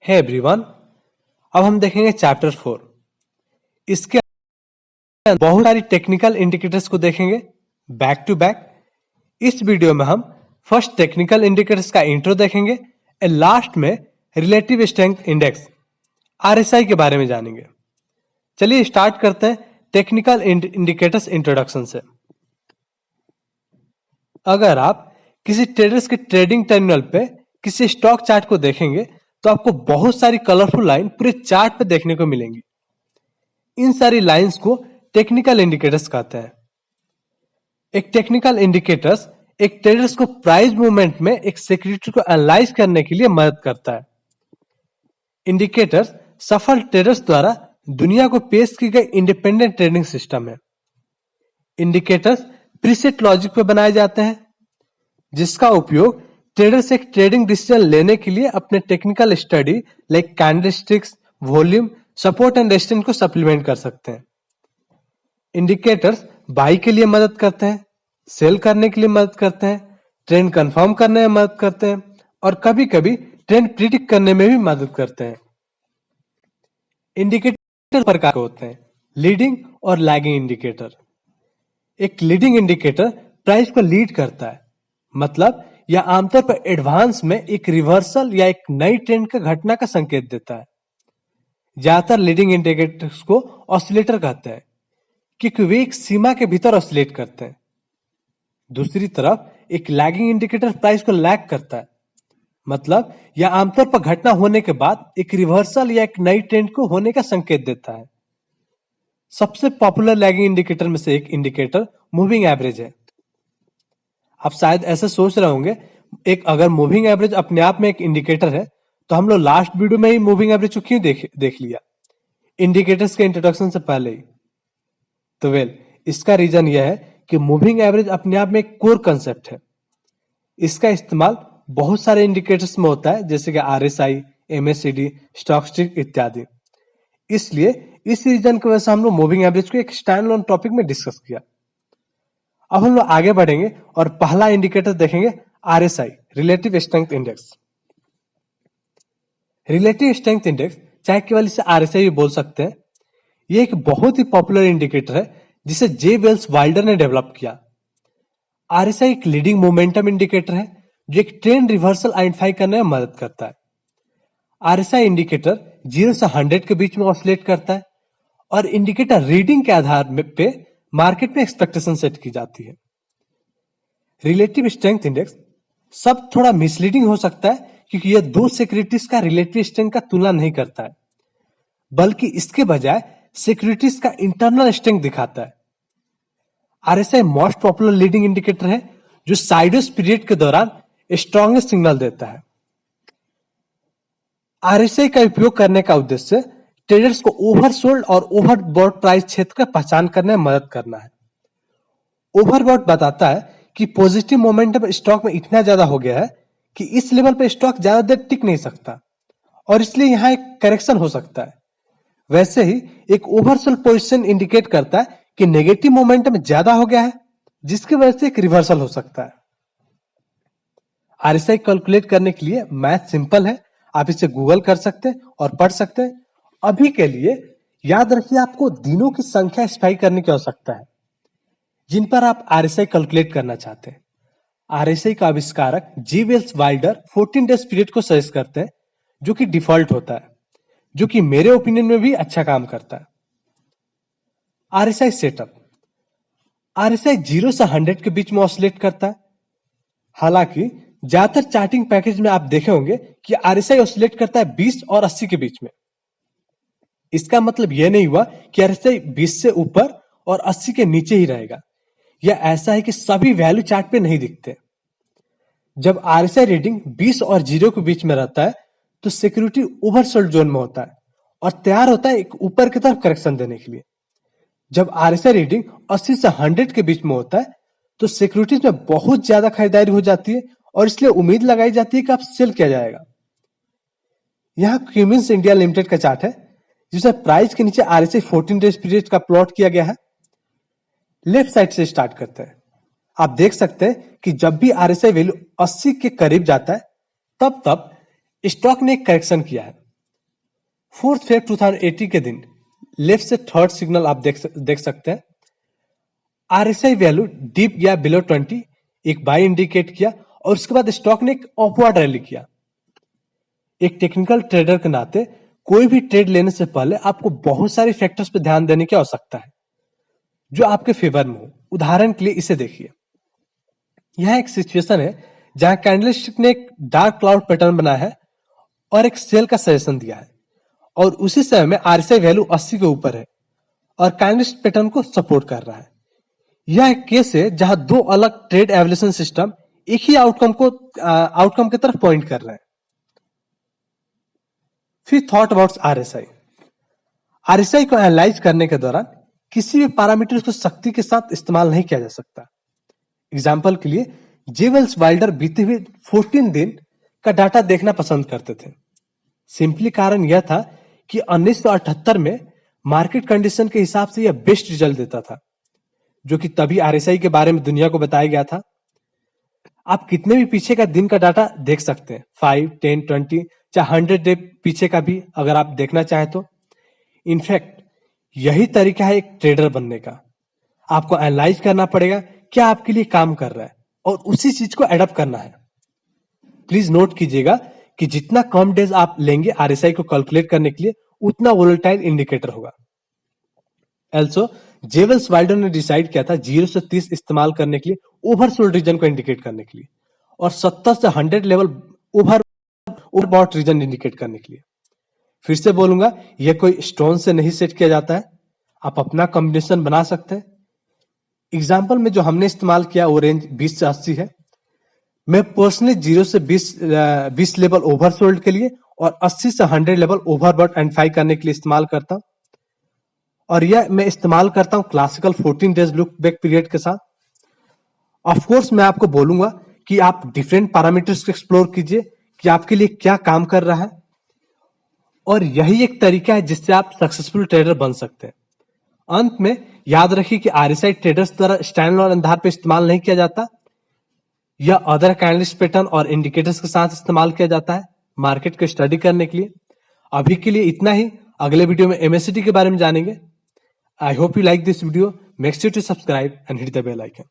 Hey everyone, अब हम देखेंगे चैप्टर 4। इसके अंदर बहुत सारी टेक्निकल इंडिकेटर्स को देखेंगे बैक टू बैक। इस वीडियो में हम फर्स्ट टेक्निकल इंडिकेटर्स का इंट्रो देखेंगे और लास्ट में रिलेटिव स्ट्रेंथ इंडेक्स आरएसआई के बारे में जानेंगे। चलिए स्टार्ट करते हैं टेक्निकल इंडिकेटर्स इंट्रोडक्शन से। अगर आप किसी ट्रेडर्स के ट्रेडिंग टर्मिनल पे किसी स्टॉक चार्ट को देखेंगे तो आपको बहुत सारी कलरफुल लाइन पूरे चार्ट पे देखने को मिलेंगी। इन सारी लाइंस को टेक्निकल इंडिकेटर्स कहते हैं। एक टेक्निकल इंडिकेटर्स एक ट्रेडर्स को प्राइस मूवमेंट में एक सिक्योरिटी को एनालाइज करने के लिए मदद करता है। इंडिकेटर्स सफल ट्रेडर्स द्वारा दुनिया को पेश की गई इंडिपेंडेंट ट्रेडिंग सिस्टम है। इंडिकेटर्स प्रीसेट लॉजिक पे बनाए जाते हैं, जिसका उपयोग ट्रेडर्स एक ट्रेडिंग डिसीजन लेने के लिए अपने technical study like candlesticks, volume, support and resistance को सप्लीमेंट कर सकते हैं। इंडिकेटर्स बाई के लिए मदद करते हैं, सेल करने के लिए मदद करते हैं, ट्रेंड कंफर्म करने में मदद करते हैं और कभी कभी ट्रेंड प्रिडिक्ट करने में भी मदद करते हैं। इंडिकेटर प्रकार होते हैं लीडिंग और लैगिंग इंडिकेटर। एक लीडिंग इंडिकेटर प्राइस को लीड करता है, मतलब यह आमतौर पर एडवांस में एक रिवर्सल या एक नई ट्रेंड का घटना का संकेत देता है। ज्यादातर लीडिंग इंडिकेटर्स को ऑसिलेटर कहते हैं क्योंकि वे एक सीमा के भीतर ऑसिलेट करते हैं। दूसरी तरफ एक लैगिंग इंडिकेटर प्राइस को लैग करता है, मतलब यह आमतौर पर घटना होने के बाद एक रिवर्सल या एक नई ट्रेंड को होने का संकेत देता है। सबसे पॉपुलर लैगिंग इंडिकेटर में से एक इंडिकेटर मूविंग एवरेज है। आप शायद ऐसे सोच रहे होंगे, एक अगर मूविंग एवरेज अपने आप में एक इंडिकेटर है तो हम लोग लास्ट वीडियो में ही मूविंग एवरेज को क्यों देख लिया इंडिकेटर्स के इंट्रोडक्शन से पहले ही। तो इसका रीजन यह है कि मूविंग एवरेज अपने आप में एक कोर कंसेप्ट है। इसका इस्तेमाल बहुत सारे इंडिकेटर्स में होता है, जैसे कि आरएसआई, एमएसीडी, स्टॉकस्टिक इत्यादि। इसलिए इस रीजन की वजह से हम लोग मूविंग एवरेज को एक स्टैंड अलोन टॉपिक में डिस्कस किया। अब हम लोग आगे बढ़ेंगे और पहला इंडिकेटर देखेंगे RSI, relative strength index. Relative strength index, चाहे केवल इसे आरएसआई भी बोल सकते हैं, यह एक बहुत ही पॉपुलर इंडिकेटर है जिसे जे वेल्स वाइल्डर ने डेवलप किया। आरएसआई एक लीडिंग मोमेंटम इंडिकेटर है जो एक ट्रेंड रिवर्सल आइडेंटिफाई करने में मदद करता है। आरएसआई इंडिकेटर 0 से 100 के बीच में ऑसिलेट करता है और इंडिकेटर रीडिंग के आधार पे मार्केट में एक्सपेक्टेशन सेट की जाती है। रिलेटिव स्ट्रेंथ इंडेक्स सब थोड़ा मिसलीडिंग हो सकता है क्योंकि यह दो सिक्योरिटीज का रिलेटिव स्ट्रेंथ का तुलना नहीं करता है, बल्कि इसके बजाय सिक्योरिटीज का इंटरनल स्ट्रेंथ दिखाता है। RSI most popular leading indicator है जो साइडवेज पीरियड के दौरान स्ट्रॉन्गेस्ट सिग्नल देता है। आरएसआई का उपयोग करने का उद्देश्य ट्रेडर्स को ओवरसोल्ड और ओवरबॉट प्राइस क्षेत्र का पहचान करने में मदद करना है। ओवरबॉट बताता है कि पॉजिटिव मोमेंटम स्टॉक में इतना ज्यादा हो गया है कि इस लेवल पर स्टॉक ज्यादा देर टिक नहीं सकता और इसलिए यहां एक करेक्शन हो सकता है। वैसे ही एक ओवरसोल्ड पोजीशन इंडिकेट करता है कि नेगेटिव मोमेंटम ज्यादा हो गया है, जिसकी वजह से एक रिवर्सल हो सकता है। आरएसआई कैलकुलेट करने के लिए मैथ सिंपल है, आप इसे गूगल कर सकते हैं और पढ़ सकते हैं। अभी के लिए याद रखिए, आपको दिनों की संख्या स्पाई करने की आवश्यकता है जिन पर आप आरएसआई कैलकुलेट करना चाहते हैं। आरएसआई का आविष्कारक G Wells Wilder 14 days period को सजेस्ट करते हैं, जो कि डिफॉल्ट होता है, जो कि मेरे ओपिनियन में भी अच्छा काम करता है। आरएसआई सेटअप, आरएसआई 0 से 100 के बीच में ऑसिलेट करता है। हालांकि ज्यादातर चार्टिंग पैकेज में आप देखे होंगे कि आरएसआई ऑसिलेट करता है 20 और 80 के बीच में। इसका मतलब यह नहीं हुआ कि आरएसआई 20 से ऊपर और 80 के नीचे ही रहेगा। यह ऐसा है कि सभी वैल्यू चार्ट पे नहीं दिखते। जब आरएसआई रीडिंग 20 और 0 के बीच में रहता है तो सिक्योरिटी ओवरसोल्ड जोन में होता है और तैयार होता है एक ऊपर की तरफ करेक्शन देने के लिए। जब आरएसआई रीडिंग 80 से 100 के बीच में होता है तो सिक्योरिटीज में बहुत ज्यादा खरीदारी हो जाती है और इसलिए उम्मीद लगाई जाती है कि अब सेल किया जाएगा। यहां क्यूमिंस इंडिया लिमिटेड का चार्ट है जिसमें प्राइस के नीचे आरएसआई 14 डेज पीरियड का प्लॉट किया गया है। लेफ्ट साइड से स्टार्ट करते हैं। आप देख सकते हैं कि जब भी आरएसआई वैल्यू 80 के करीब जाता है तब स्टॉक ने एक करेक्शन किया है 4 फेब 2018 के दिन लेफ्ट से थर्ड सिग्नल आप देख सकते हैं। RSI वैल्यू डीप गया बिलो 20, एक बाय इंडिकेट किया और उसके बाद स्टॉक ने एक अपवर्ड रैली किया। एक टेक्निकल ट्रेडर के नाते कोई भी ट्रेड लेने से पहले आपको बहुत सारे फैक्टर्स पे ध्यान देने की आवश्यकता है जो आपके फेवर में हो। उदाहरण के लिए इसे देखिए, यह एक सिचुएशन है जहां कैंडलस्टिक ने एक डार्क क्लाउड पैटर्न बनाया है और एक सेल का सजेशन दिया है और उसी समय में RSI वैल्यू 80 के ऊपर है और कैंडलस्टिक पैटर्न को सपोर्ट कर रहा है। यह एक केस है जहां दो अलग ट्रेड एवल्यूएशन सिस्टम एक ही आउटकम की तरफ पॉइंट कर रहे हैं। फिर थॉट अबाउट RSI। RSI को एनालाइज करने के दौरान किसी भी पैरामीटर को सख्ती के साथ इस्तेमाल नहीं किया जा सकता। एग्जाम्पल के लिए जे वेल्स वाइल्डर बीते हुए 14 दिन का डाटा देखना पसंद करते थे। सिंपली कारण यह था कि 1978 में मार्केट कंडीशन के हिसाब से यह बेस्ट रिजल्ट देता था, जो कि तभी RSI के बारे में दुनिया को बताया गया था। आप कितने भी पीछे का दिन का डाटा देख सकते हैं, 5, 10, 20 चाहे 100 डे पीछे का भी अगर आप देखना चाहें तो। इनफैक्ट यही तरीका है एक ट्रेडर बनने का। आपको एनालाइज करना पड़ेगा क्या आपके लिए काम कर रहा है और उसी चीज को एडप्ट करना है। प्लीज नोट कीजिएगा कि जितना कम डेज आप लेंगे RSI को कैलकुलेट करने के लिए उतना वोलेटाइल इंडिकेटर होगा। एल्सो जे वेल्स वाइल्डर ने डिसाइड किया था 0 से 30 इस्तेमाल करने के लिए ओवरसोल्ड रीजन को इंडिकेट करने के लिए और 70 से 100 लेवल ओवरबॉट रीजन इंडिकेट करने के लिए। फिर से बोलूंगा, यह कोई स्टोन से नहीं सेट किया जाता है, आप अपना कॉम्बिनेशन बना सकते हैं। एग्जाम्पल में जो हमने इस्तेमाल किया वो रेंज 20 से 80 है। मैं पर्सनली 0 से 20 लेवल ओवरसोल्ड के लिए और 80 से 100 लेवल ओवरबॉट आइडेंटिफाई करने के लिए इस्तेमाल करता हूं और यह मैं इस्तेमाल करता हूं classical 14 days look back period के साथ। ऑफ कोर्स मैं आपको बोलूंगा कि आप डिफरेंट पैरामीटर्स को एक्सप्लोर कीजिए कि आपके लिए क्या काम कर रहा है और यही एक तरीका है जिससे आप सक्सेसफुल ट्रेडर बन सकते हैं। अंत में याद रखिए कि RSI ट्रेडर्स द्वारा स्टैंड और आधार पर इस्तेमाल नहीं किया जाता, यह अदर कैंडलस्टिक पैटर्न और इंडिकेटर्स के साथ इस्तेमाल किया जाता है मार्केट को स्टडी करने के लिए। अभी के लिए इतना ही, अगले वीडियो में MACD के बारे में जानेंगे। I hope you like this video, make sure to subscribe and hit the bell icon.